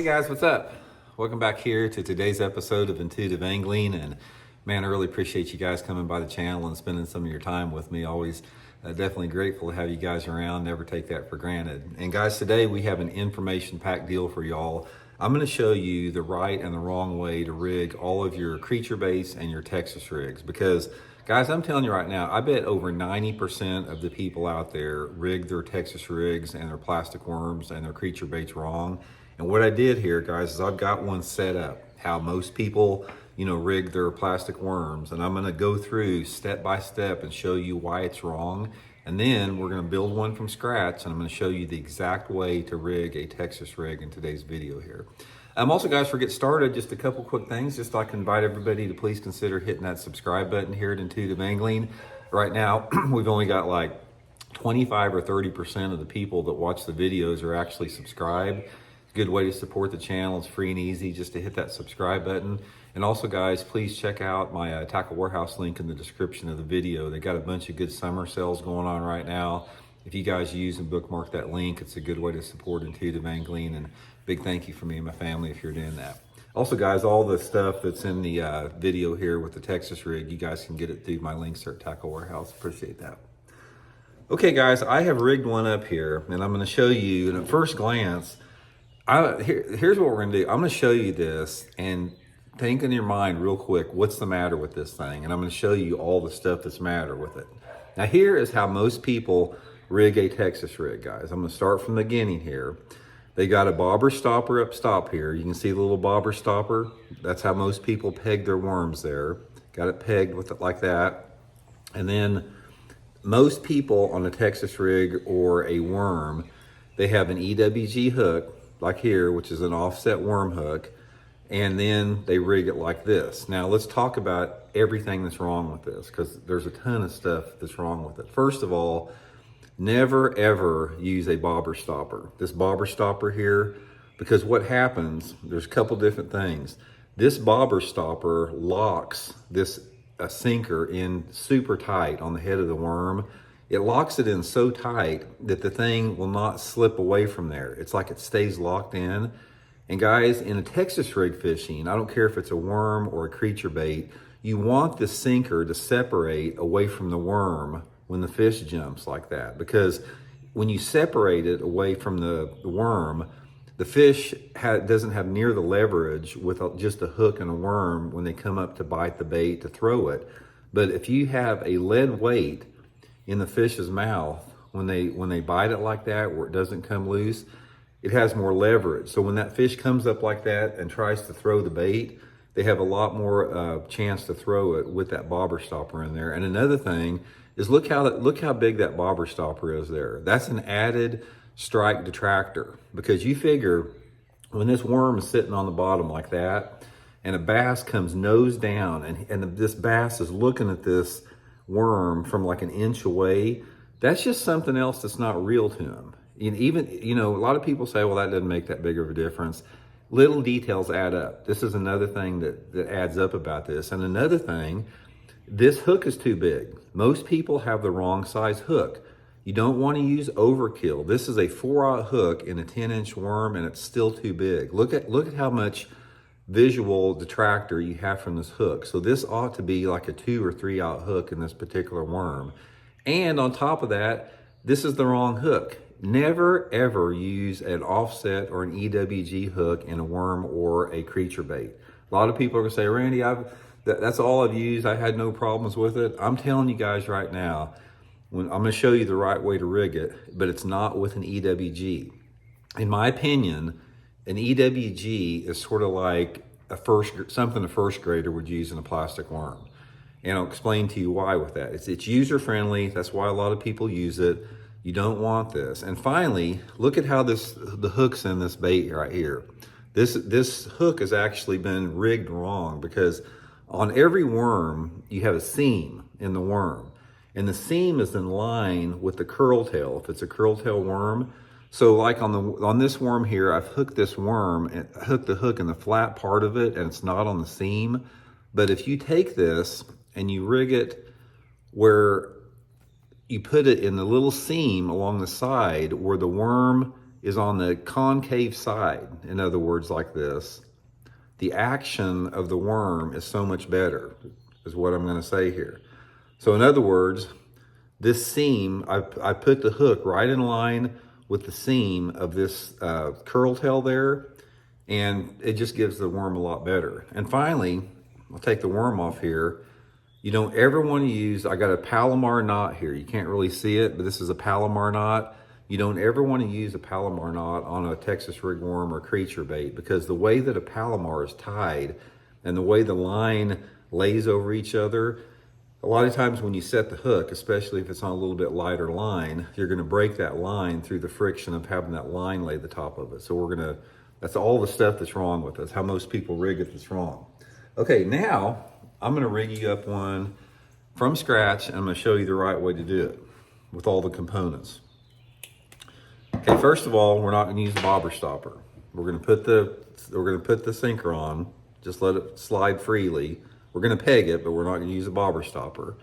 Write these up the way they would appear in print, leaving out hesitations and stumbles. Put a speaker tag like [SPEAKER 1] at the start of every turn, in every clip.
[SPEAKER 1] Hey guys, what's up? Welcome back here to today's episode of Intuitive Angling. And man, I really appreciate you guys coming by the channel and spending some of your time with me. Always definitely grateful to have you guys around. Never take that for granted. And guys, today we have an information-packed deal for y'all. I'm going to show you the right and the wrong way to rig all of your creature baits and your Texas rigs. Because guys, I'm telling you right now, I bet over 90% of the people out there rig their Texas rigs and their plastic worms and their creature baits wrong. And what I did here, guys, is I've got one set up, how most people, rig their plastic worms. And I'm gonna go through step by step and show you why it's wrong. And then we're gonna build one from scratch, and I'm gonna show you the exact way to rig a Texas rig in today's video here. Also, guys, before we get started, just a couple quick things. Just like to invite everybody to please consider hitting that subscribe button here at Intuitive Angling. Right now, we've only got like 25 or 30% of the people that watch the videos are actually subscribed. Good way to support the channel. It's free and easy just to hit that subscribe button. And also, guys, please check out my Tackle Warehouse link in the description of the video. They got a bunch of good summer sales going on right now. If you guys use and bookmark that link, it's a good way to support Intuitive Angling. And big thank you for me and my family if you're doing that. Also, guys, all the stuff that's in the video here with the Texas rig, you guys can get it through my links there at Tackle Warehouse. Appreciate that. Okay, guys, I have rigged one up here, and I'm going to show you, and at first glance, here's what we're gonna do. I'm gonna show you this and think in your mind real quick, what's the matter with this thing? And I'm gonna show you all the stuff that's matter with it. Now here is how most people rig a Texas rig, guys. I'm gonna start from the beginning here. They got a bobber stopper up top here. You can see the little bobber stopper. That's how most people peg their worms there. Got it pegged with it like that. And then most people on a Texas rig or a worm, they have an EWG hook, like here, which is an offset worm hook, and then they rig it like this. Now let's talk about everything that's wrong with this, because there's a ton of stuff that's wrong with it. First of all, never ever use a bobber stopper. This bobber stopper here, because what happens, there's a couple different things. This bobber stopper locks this sinker in super tight on the head of the worm. It locks it in so tight that the thing will not slip away from there. It's like it stays locked in. And guys, in a Texas rig fishing, I don't care if it's a worm or a creature bait, you want the sinker to separate away from the worm when the fish jumps like that. Because when you separate it away from the worm, the fish doesn't have near the leverage with just a hook and a worm when they come up to bite the bait to throw it. But if you have a lead weight in the fish's mouth, when they bite it like that, where it doesn't come loose, it has more leverage. So when that fish comes up like that and tries to throw the bait, they have a lot more chance to throw it with that bobber stopper in there. And another thing is look how big that bobber stopper is there. That's an added strike detractor, because you figure when this worm is sitting on the bottom like that and a bass comes nose down and this bass is looking at this worm from like an inch away, that's just something else that's not real to him. And even, a lot of people say, well, that doesn't make that big of a difference. Little details add up. This is another thing that adds up about this. And another thing, this hook is too big. Most people have the wrong size hook. You don't want to use overkill. This is a 4/0 hook in a 10-inch worm, and it's still too big. Look at how much visual detractor you have from this hook. So this ought to be like a 2 or 3/0 hook in this particular worm. And on top of that, this is the wrong hook. Never ever use an offset or an EWG hook in a worm or a creature bait. A lot of people are gonna say, Randy, that's all I've used. I had no problems with it. I'm telling you guys right now, I'm gonna show you the right way to rig it, but it's not with an EWG. In my opinion, an EWG is sort of like something a first grader would use in a plastic worm. And I'll explain to you why with that. It's user friendly. That's why a lot of people use it. You don't want this. And finally, look at how the hook's in this bait right here. This hook has actually been rigged wrong, because on every worm, you have a seam in the worm. And the seam is in line with the curl tail, if it's a curl tail worm. So like on this worm here, I've hooked this worm and hooked the hook in the flat part of it, and it's not on the seam. But if you take this and you rig it where you put it in the little seam along the side where the worm is on the concave side. In other words, like this, the action of the worm is so much better, is what I'm going to say here. So in other words, this seam, I put the hook right in line with the seam of this curl tail there, and it just gives the worm a lot better. And finally, I'll take the worm off here. You don't ever want to use, I got a Palomar knot here. You can't really see it, but this is a Palomar knot. You don't ever want to use a Palomar knot on a Texas rig worm or creature bait, because the way that a Palomar is tied and the way the line lays over each other, a lot of times when you set the hook, especially if it's on a little bit lighter line, you're going to break that line through the friction of having that line lay the top of it. So that's all the stuff that's wrong with us, how most people rig it that's wrong. Okay, now I'm going to rig you up one from scratch, and I'm going to show you the right way to do it with all the components. Okay, first of all, we're not going to use a bobber stopper. We're going to put the sinker on, just let it slide freely. We're going to peg it, but we're not going to use a bobber stopper.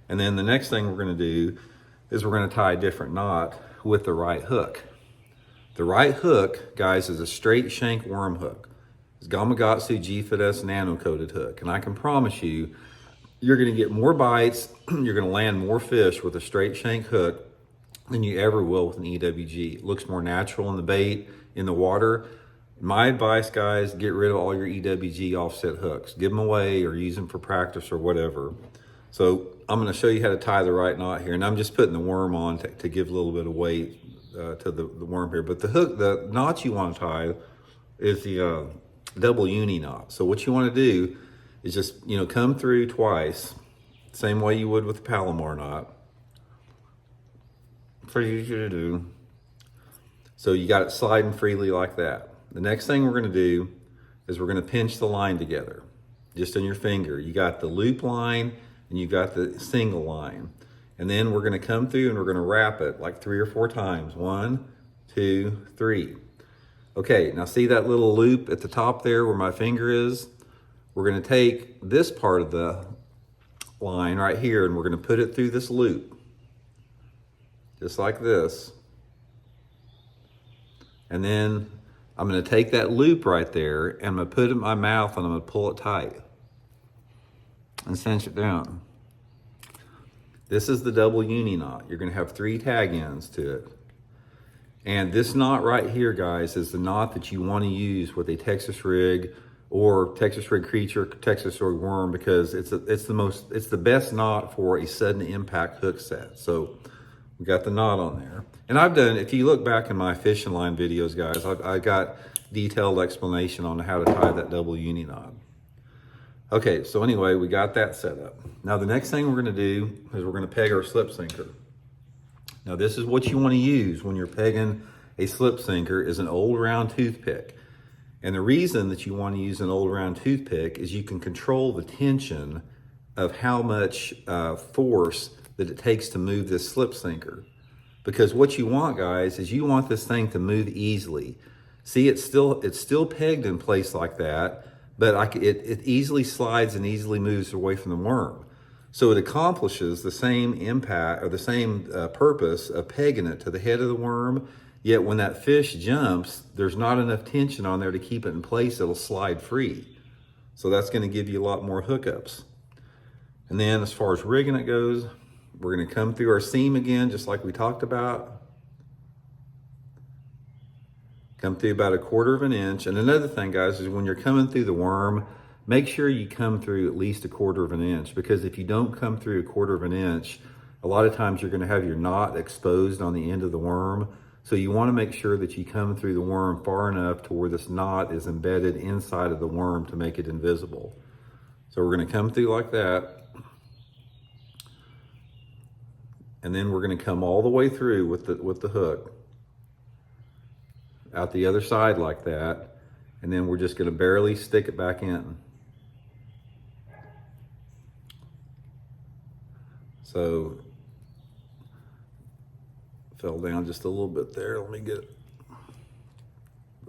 [SPEAKER 1] And then the next thing we're going to do is we're going to tie a different knot with the right hook. The right hook, guys, is a straight shank worm hook. It's Gamakatsu G-Fit-S nano coated hook. And I can promise you, you're going to get more bites, you're going to land more fish with a straight shank hook than you ever will with an EWG. It looks more natural in the bait, in the water. My advice, guys, get rid of all your EWG offset hooks. Give them away or use them for practice or whatever. So I'm going to show you how to tie the right knot here. And I'm just putting the worm on to give a little bit of weight to the worm here. But the knot you want to tie is the double uni knot. So what you want to do is just, come through twice, same way you would with the Palomar knot. Pretty easy to do. So you got it sliding freely like that. The next thing we're going to do is we're going to pinch the line together, just on your finger. You got the loop line and you got the single line. And then we're going to come through and we're going to wrap it like 3 or 4 times. 1, 2, 3. Okay, now see that little loop at the top there where my finger is? We're going to take this part of the line right here and we're going to put it through this loop. Just like this. And then I'm going to take that loop right there and I'm going to put it in my mouth and I'm going to pull it tight and cinch it down. This is the double uni knot. You're going to have 3 tag ends to it. And this knot right here, guys, is the knot that you want to use with a Texas rig or Texas rig creature, Texas rig worm, because it's the best knot for a sudden impact hook set. So we got the knot on there. And I've done, if you look back in my fishing line videos, guys, I got detailed explanation on how to tie that double uni knot. Okay, so anyway, we got that set up. Now the next thing we're gonna do is we're gonna peg our slip sinker. Now this is what you wanna use when you're pegging a slip sinker is an old round toothpick. And the reason that you wanna use an old round toothpick is you can control the tension of how much force that it takes to move this slip sinker. Because what you want, guys, is you want this thing to move easily. See, it's still pegged in place like that, but it easily slides and easily moves away from the worm. So it accomplishes the same impact or the same purpose of pegging it to the head of the worm, yet when that fish jumps, there's not enough tension on there to keep it in place. It'll slide free. So that's gonna give you a lot more hookups. And then as far as rigging it goes, we're gonna come through our seam again, just like we talked about. Come through about 1/4 of an inch. And another thing, guys, is when you're coming through the worm, make sure you come through at least 1/4 of an inch, because if you don't come through 1/4 of an inch, a lot of times you're gonna have your knot exposed on the end of the worm. So you wanna make sure that you come through the worm far enough to where this knot is embedded inside of the worm to make it invisible. So we're gonna come through like that. And then we're gonna come all the way through with the hook out the other side like that. And then we're just gonna barely stick it back in. So, fell down just a little bit there. Let me get it.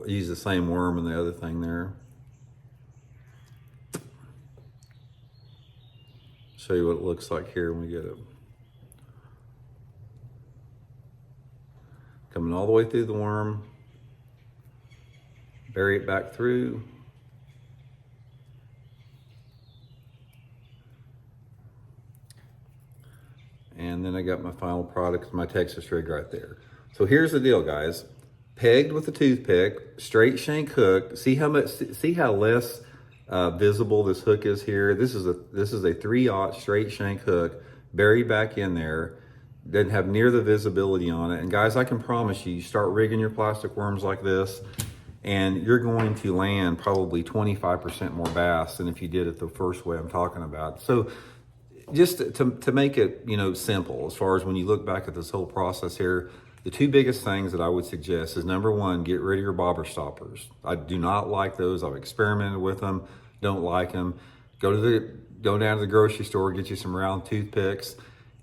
[SPEAKER 1] Use the same worm and the other thing there. Show you what it looks like here when we get it. coming all the way through the worm, bury it back through. And then I got my final product, my Texas rig right there. So here's the deal, guys. Pegged with a toothpick, straight shank hook. See how less visible this hook is here. This is a 3/0 straight shank hook, buried back in there. Doesn't have near the visibility on it. And guys, I can promise you start rigging your plastic worms like this, and you're going to land probably 25% more bass than if you did it the first way I'm talking about. So just to make it, you know, simple, as far as when you look back at this whole process here, the two biggest things that I would suggest is, number one, get rid of your bobber stoppers. I do not like those. I've experimented with them, don't like them. Go down to the grocery store, get you some round toothpicks,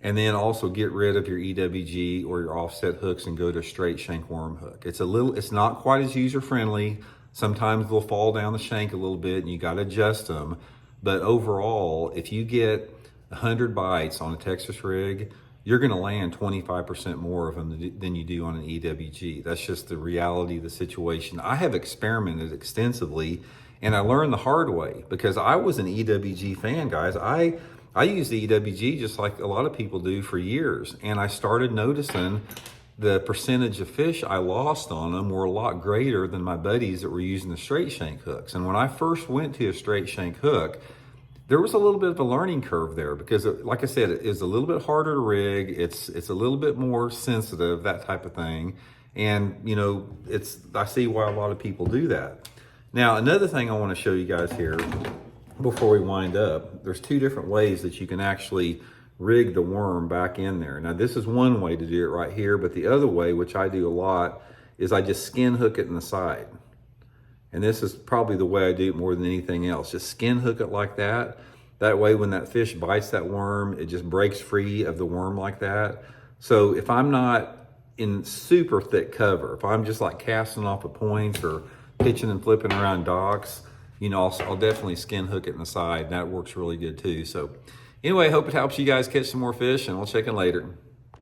[SPEAKER 1] and then also get rid of your EWG or your offset hooks and go to a straight shank worm hook. It's not quite as user friendly. Sometimes they'll fall down the shank a little bit and you got to adjust them. But overall, if you get 100 bites on a Texas rig, you're going to land 25% more of them than you do on an EWG. That's just the reality of the situation. I have experimented extensively, and I learned the hard way because I was an EWG fan, guys. I used the EWG just like a lot of people do for years, and I started noticing the percentage of fish I lost on them were a lot greater than my buddies that were using the straight shank hooks. And when I first went to a straight shank hook, there was a little bit of a learning curve there because, like I said, it's a little bit harder to rig. It's a little bit more sensitive, that type of thing. And, you know, I see why a lot of people do that. Now, another thing I want to show you guys here before we wind up, there's two different ways that you can actually rig the worm back in there. Now, this is one way to do it right here, but the other way, which I do a lot, is I just skin hook it in the side. And this is probably the way I do it more than anything else. Just skin hook it like that. That way, when that fish bites that worm, it just breaks free of the worm like that. So if I'm not in super thick cover, if I'm just like casting off of points or pitching and flipping around docks, you know, I'll definitely skin hook it in the side. And that works really good too. So anyway, I hope it helps you guys catch some more fish, and we'll check in later.